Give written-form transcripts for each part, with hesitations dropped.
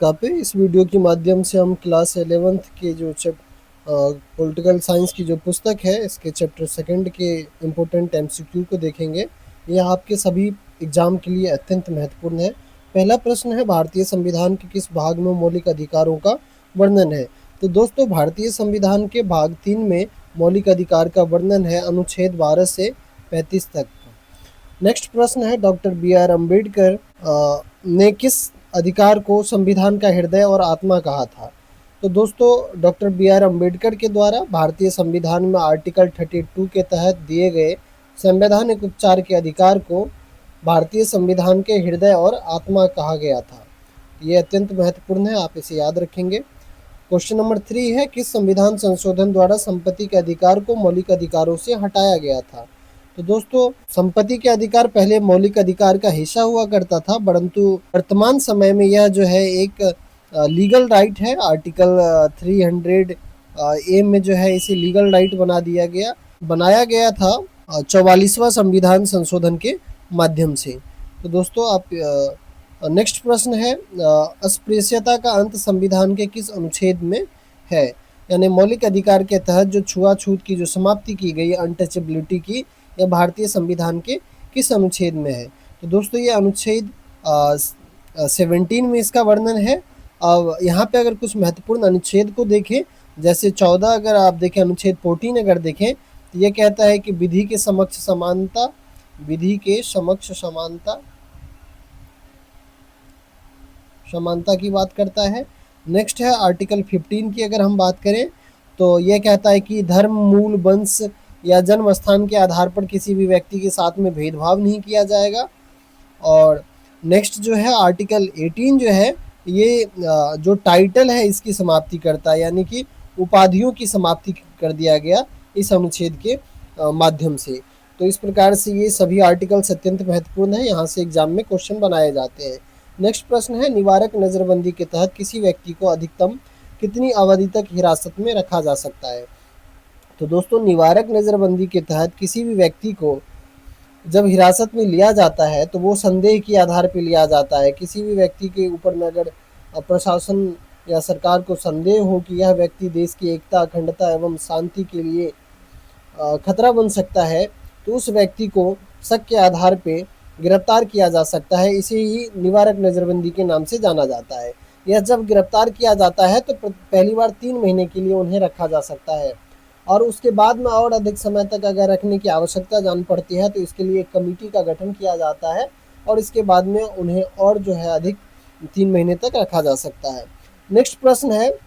का पे इस वीडियो के माध्यम से हम क्लास 11th के जो पॉलिटिकल साइंस की जो पुस्तक है इसके चैप्टर सेकंड के इम्पोर्टेंट एमसीक्यू को देखेंगे। यह आपके सभी एग्जाम के लिए अत्यंत महत्वपूर्ण है। पहला प्रश्न है, भारतीय संविधान के किस भाग में मौलिक अधिकारों का वर्णन है? तो दोस्तों, भारतीय संविधान के भाग 3 में मौलिक अधिकार का वर्णन है, अनुच्छेद 12 से 35 तक। नेक्स्ट प्रश्न है, डॉक्टर बी आर अम्बेडकर ने किस अधिकार को संविधान का हृदय और आत्मा कहा था? तो दोस्तों, डॉक्टर बी आर अम्बेडकर के द्वारा भारतीय संविधान में आर्टिकल 32 के तहत दिए गए संवैधानिक उपचार के अधिकार को भारतीय संविधान के हृदय और आत्मा कहा गया था। ये अत्यंत महत्वपूर्ण है, आप इसे याद रखेंगे। क्वेश्चन नंबर 3 है, किस संविधान संशोधन द्वारा संपत्ति के अधिकार को मौलिक अधिकारों से हटाया गया था? तो दोस्तों, संपत्ति के अधिकार पहले मौलिक अधिकार का हिस्सा हुआ करता था, परंतु वर्तमान समय में यह जो है एक लीगल राइट है। आर्टिकल 300 ए में जो है इसे लीगल राइट बनाया गया था 44वां संविधान संशोधन के माध्यम से। तो दोस्तों, आप नेक्स्ट प्रश्न है, अस्पृश्यता का अंत संविधान के किस अनुच्छेद में है? यानी मौलिक अधिकार के तहत जो छुआछूत की जो समाप्ति की गई, अनटचेबिलिटी की, यह भारतीय संविधान के किस अनुच्छेद में है? तो दोस्तों, ये अनुच्छेद 17 में इसका वर्णन है। अब यहाँ पे अगर कुछ महत्वपूर्ण अनुच्छेद को देखें, जैसे 14 अगर आप देखें, अनुच्छेद 14 अगर देखें, तो ये कहता है कि विधि के समक्ष समानता की बात करता है। नेक्स्ट है आर्टिकल 15 की अगर हम बात करें, तो यह कहता है कि धर्म, मूल, वंश या जन्म स्थान के आधार पर किसी भी व्यक्ति के साथ में भेदभाव नहीं किया जाएगा। और नेक्स्ट जो है आर्टिकल 18 जो है, ये जो टाइटल है इसकी समाप्ति करता है, यानी कि उपाधियों की समाप्ति कर दिया गया इस अनुच्छेद के माध्यम से। तो इस प्रकार से ये सभी आर्टिकल अत्यंत महत्वपूर्ण है, यहाँ से एग्जाम में क्वेश्चन बनाए जाते हैं। नेक्स्ट प्रश्न है, निवारक नज़रबंदी के तहत किसी व्यक्ति को अधिकतम कितनी अवधि तक हिरासत में रखा जा सकता है? तो दोस्तों, निवारक नज़रबंदी के तहत किसी भी व्यक्ति को जब हिरासत में लिया जाता है तो वो संदेह के आधार पर लिया जाता है। किसी भी व्यक्ति के ऊपर में अगर प्रशासन या सरकार को संदेह हो कि यह व्यक्ति देश की एकता, अखंडता एवं शांति के लिए खतरा बन सकता है, तो उस व्यक्ति को शक के आधार पे गिरफ्तार किया जा सकता है। इसे ही निवारक नज़रबंदी के नाम से जाना जाता है। यह जब गिरफ्तार किया जाता है तो पहली बार 3 महीने के लिए उन्हें रखा जा सकता है, और उसके बाद में और अधिक समय तक अगर रखने की आवश्यकता जान पड़ती है तो इसके लिए एक कमेटी का गठन किया जाता है, और इसके बाद में उन्हें और जो है अधिक 3 महीने तक रखा जा सकता है। नेक्स्ट प्रश्न है,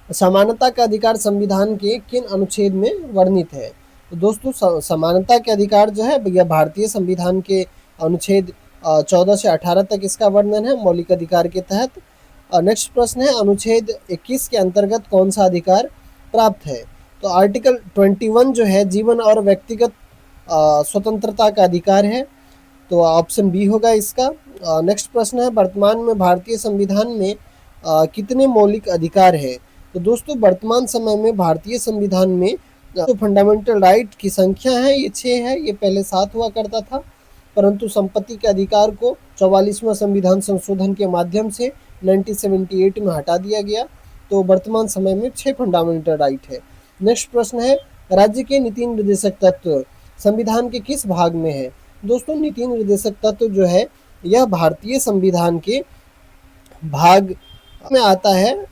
समानता का अधिकार संविधान के किन अनुच्छेद में वर्णित है? तो दोस्तों, समानता के अधिकार जो है यह भारतीय संविधान के अनुच्छेद 14 से 18 तक इसका वर्णन है मौलिक अधिकार के तहत। नेक्स्ट प्रश्न है, अनुच्छेद 21 के अंतर्गत कौन सा अधिकार प्राप्त है? तो आर्टिकल 21 जो है जीवन और व्यक्तिगत स्वतंत्रता का अधिकार है, तो ऑप्शन बी होगा इसका। नेक्स्ट प्रश्न है, वर्तमान में भारतीय संविधान में कितने मौलिक अधिकार है? तो दोस्तों, वर्तमान समय में भारतीय संविधान में जो फंडामेंटल राइट की संख्या है ये 6 है। ये पहले 7 हुआ करता था, परंतु संपत्ति के अधिकार को 44वां संविधान संशोधन के माध्यम से 1978 में हटा दिया गया। तो वर्तमान समय में 6 फंडामेंटल राइट है। नेक्स्ट प्रश्न है, राज्य के नीति निर्देशक तत्व संविधान के किस भाग में है? दोस्तों, नीति निर्देशक तत्व जो है यह भारतीय संविधान के भाग में आता है,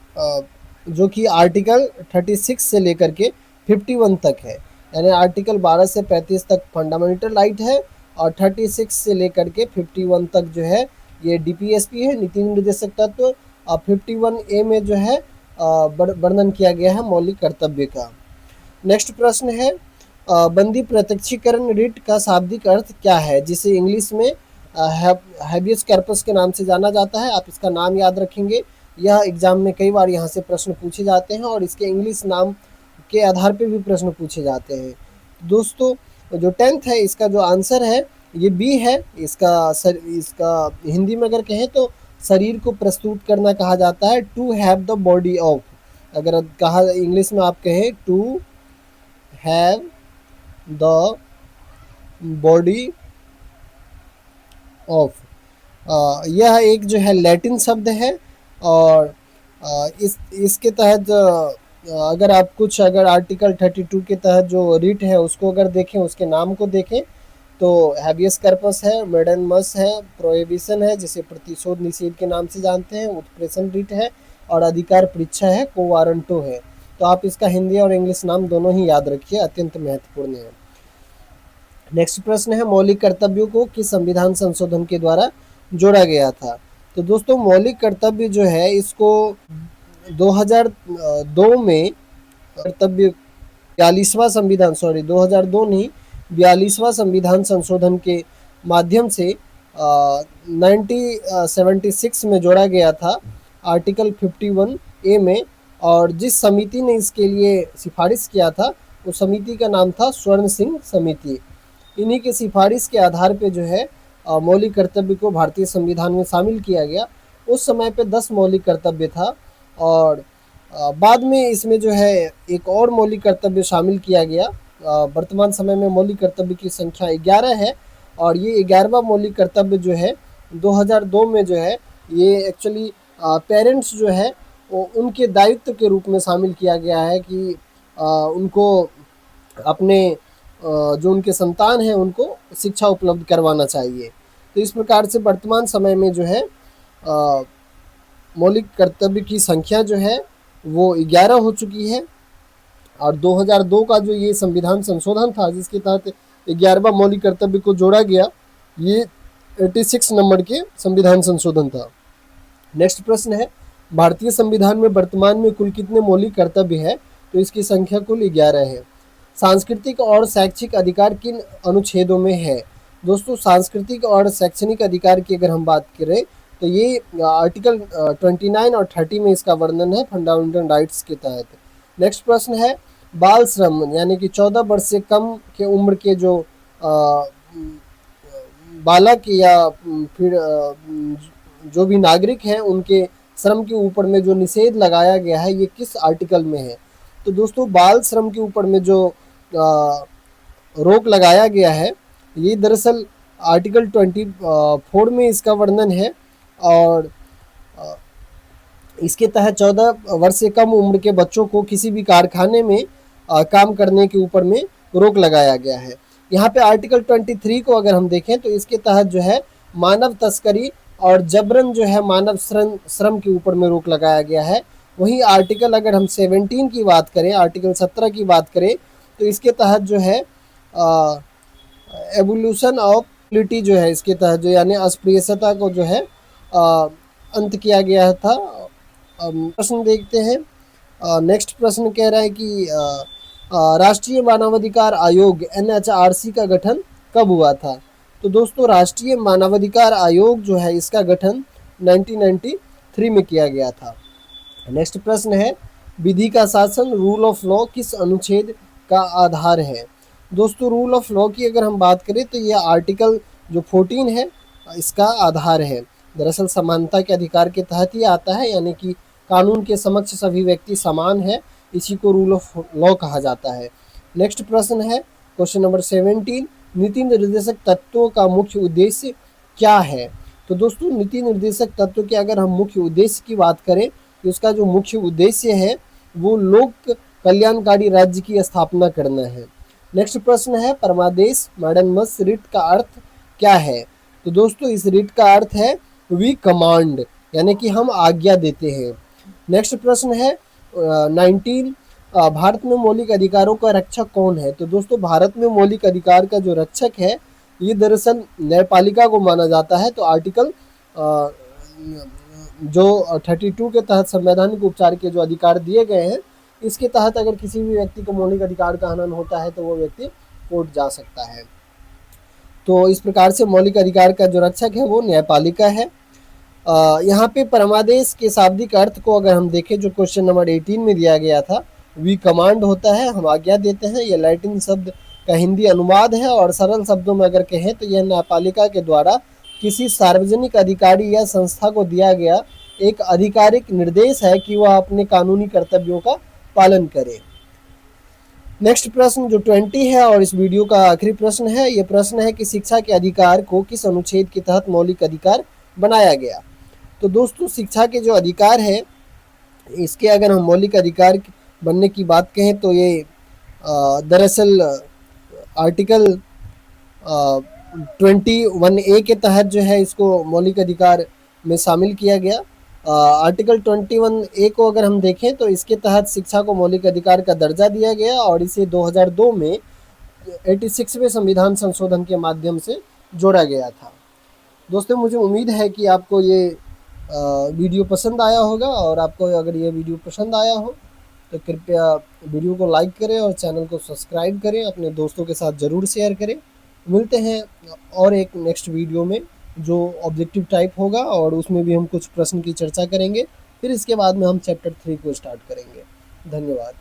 जो कि आर्टिकल 36 से लेकर के 51 तक है। यानी आर्टिकल 12 से 35 तक फंडामेंटल राइट है, और 36 से लेकर के 51 तक जो है ये डीपीएसपी है, नीति निर्देशक तत्व। और 51A में जो है वर्णन किया गया है मौलिक कर्तव्य का। नेक्स्ट प्रश्न है, बंदी प्रत्यक्षीकरण रिट का शाब्दिक अर्थ क्या है, जिसे इंग्लिश में हैबियस कॉर्पस के नाम से जाना जाता है? आप इसका नाम याद रखेंगे, यह एग्जाम में कई बार यहाँ से प्रश्न पूछे जाते हैं, और इसके इंग्लिश नाम के आधार पे भी प्रश्न पूछे जाते हैं। दोस्तों, जो 10th है इसका जो आंसर है ये बी है। इसका हिंदी में अगर कहें तो शरीर को प्रस्तुत करना कहा जाता है, to have the body of. अगर कहा इंग्लिश में आप कहें to have the body of, यह एक जो है लैटिन शब्द है, और इस इसके तहत अगर आप कुछ अगर आर्टिकल 32 के तहत जो रिट है उसको अगर देखें, उसके नाम को देखें, तो हैबियस कर्पस है, मेडन है, प्रोहिबिशन है जिसे प्रतिशोध निषेध के नाम से जानते हैं, उत्प्रेषण रिट है, और अधिकार परीक्षा है, कोवारंटो है। तो आप इसका हिंदी और इंग्लिश नाम दोनों ही याद रखिए, अत्यंत महत्वपूर्ण है। नेक्स्ट प्रश्न है, मौलिक कर्तव्यों को किस संविधान संशोधन के द्वारा जोड़ा गया था? तो दोस्तों मौलिक कर्तव्य जो है इसको 2002 में कर्तव्य 42वां संविधान 2002 नहीं 42वां संविधान संशोधन के माध्यम से 1976 में जोड़ा गया था आर्टिकल 51 ए में। और जिस समिति ने इसके लिए सिफारिश किया था उस समिति का नाम था स्वर्ण सिंह समिति। इन्हीं की सिफारिश के आधार पे जो है मौलिक कर्तव्य को भारतीय संविधान में शामिल किया गया। उस समय पे 10 मौलिक कर्तव्य था और बाद में इसमें जो है एक और मौलिक कर्तव्य शामिल किया गया। वर्तमान समय में मौलिक कर्तव्य की संख्या 11 है और ये 11वां मौलिक कर्तव्य जो है 2002 में जो है ये एक्चुअली पेरेंट्स जो है वो उनके दायित्व के रूप में शामिल किया गया है कि उनको अपने जो उनके संतान हैं उनको शिक्षा उपलब्ध करवाना चाहिए। तो इस प्रकार से वर्तमान समय में जो है मौलिक कर्तव्य की संख्या जो है वो 11 हो चुकी है और 2002 का जो ये संविधान संशोधन था जिसके तहत 11वां मौलिक कर्तव्य को जोड़ा गया, ये 86 नंबर के संविधान संशोधन था। नेक्स्ट प्रश्न है, भारतीय संविधान में वर्तमान में कुल कितने मौलिक कर्तव्य है? तो इसकी संख्या कुल 11 है। सांस्कृतिक और शैक्षिक अधिकार किन अनुच्छेदों में है? दोस्तों सांस्कृतिक और शैक्षणिक अधिकार की अगर हम बात करें तो ये आर्टिकल 29 और 30 में इसका वर्णन है फंडामेंटल राइट्स के तहत। नेक्स्ट प्रश्न है, बाल श्रम यानी कि 14 वर्ष से कम के उम्र के जो बालक या फिर जो भी नागरिक हैं उनके श्रम के ऊपर में जो निषेध लगाया गया है ये किस आर्टिकल में है? तो दोस्तों बाल श्रम के ऊपर में जो रोक लगाया गया है ये दरअसल आर्टिकल 24 में इसका वर्णन है और इसके तहत 14 वर्ष से कम उम्र के बच्चों को किसी भी कारखाने में काम करने के ऊपर में रोक लगाया गया है। यहाँ पे आर्टिकल 23 को अगर हम देखें तो इसके तहत जो है मानव तस्करी और जबरन जो है मानव श्रम के ऊपर में रोक लगाया गया है। वहीं आर्टिकल अगर हम 17 की बात करें, आर्टिकल 17 की बात करें तो इसके तहत जो है एवोल्यूशन ऑफ इक्वलिटी जो है इसके तहत जो यानी अस्पृश्यता को जो है अंत किया गया था। प्रश्न देखते हैं। नेक्स्ट प्रश्न कह रहा है कि राष्ट्रीय मानवाधिकार आयोग NHRC का गठन कब हुआ था? तो दोस्तों राष्ट्रीय मानवाधिकार आयोग जो है इसका गठन 1993 में किया गया था। नेक्स्ट प्रश्न है, विधि का शासन रूल ऑफ लॉ किस अनुच्छेद का आधार है? दोस्तों रूल ऑफ लॉ की अगर हम बात करें तो यह आर्टिकल जो 14 है इसका आधार है। दरअसल समानता के अधिकार के तहत ही आता है, यानी कि कानून के समक्ष सभी व्यक्ति समान है, इसी को रूल ऑफ लॉ कहा जाता है। नेक्स्ट प्रश्न है क्वेश्चन नंबर 17, नीति निर्देशक तत्वों का मुख्य उद्देश्य क्या है? तो दोस्तों नीति निर्देशक तत्व के अगर हम मुख्य उद्देश्य की बात करें तो उसका जो मुख्य उद्देश्य है वो लोक कल्याणकारी राज्य की स्थापना करना है। नेक्स्ट प्रश्न है, परमादेश मैडनमस रिट का अर्थ क्या है? तो दोस्तों इस रिट का अर्थ है वी कमांड, यानी कि हम आज्ञा देते हैं। नेक्स्ट प्रश्न है 19, भारत में मौलिक अधिकारों का रक्षक कौन है? तो दोस्तों भारत में मौलिक अधिकार का जो रक्षक है ये दरअसल न्यायपालिका को माना जाता है। तो आर्टिकल जो 32 के तहत संवैधानिक उपचार के जो अधिकार दिए गए हैं इसके तहत अगर किसी भी व्यक्ति को मौलिक अधिकार का हनन होता है तो वो व्यक्ति कोर्ट जा सकता है। तो इस प्रकार से मौलिक अधिकार का जो रक्षक है वो न्यायपालिका है। यहाँ पे परमादेश के शाब्दिक अर्थ को अगर हम देखें जो क्वेश्चन नंबर 18 में दिया गया था, वी कमांड होता है, हम आज्ञा देते हैं। ये लैटिन शब्द का हिंदी अनुवाद है और सरल शब्दों में अगर कहें तो यह न्यायपालिका के द्वारा किसी सार्वजनिक अधिकारी या संस्था को दिया गया एक आधिकारिक निर्देश है कि वह अपने कानूनी कर्तव्यों का पालन करे। नेक्स्ट प्रश्न जो 20 है और इस वीडियो का आखिरी प्रश्न है, ये प्रश्न है कि शिक्षा के अधिकार को किस अनुच्छेद के तहत मौलिक अधिकार बनाया गया? तो दोस्तों शिक्षा के जो अधिकार है, इसके अगर हम मौलिक अधिकार बनने की बात कहें तो ये दरअसल आर्टिकल 21A के तहत जो है इसको मौलिक अधिकार में शामिल किया गया। आर्टिकल 21A को अगर हम देखें तो इसके तहत शिक्षा को मौलिक अधिकार का दर्जा दिया गया और इसे 2002 में 86वें संविधान संशोधन के माध्यम से जोड़ा गया था। दोस्तों मुझे उम्मीद है कि आपको ये वीडियो पसंद आया होगा, और आपको अगर ये वीडियो पसंद आया हो तो कृपया वीडियो को लाइक करें और चैनल को सब्सक्राइब करें, अपने दोस्तों के साथ ज़रूर शेयर करें। मिलते हैं और एक नेक्स्ट वीडियो में जो ऑब्जेक्टिव टाइप होगा, और उसमें भी हम कुछ प्रश्न की चर्चा करेंगे। फिर इसके बाद में हम चैप्टर 3 को स्टार्ट करेंगे। धन्यवाद।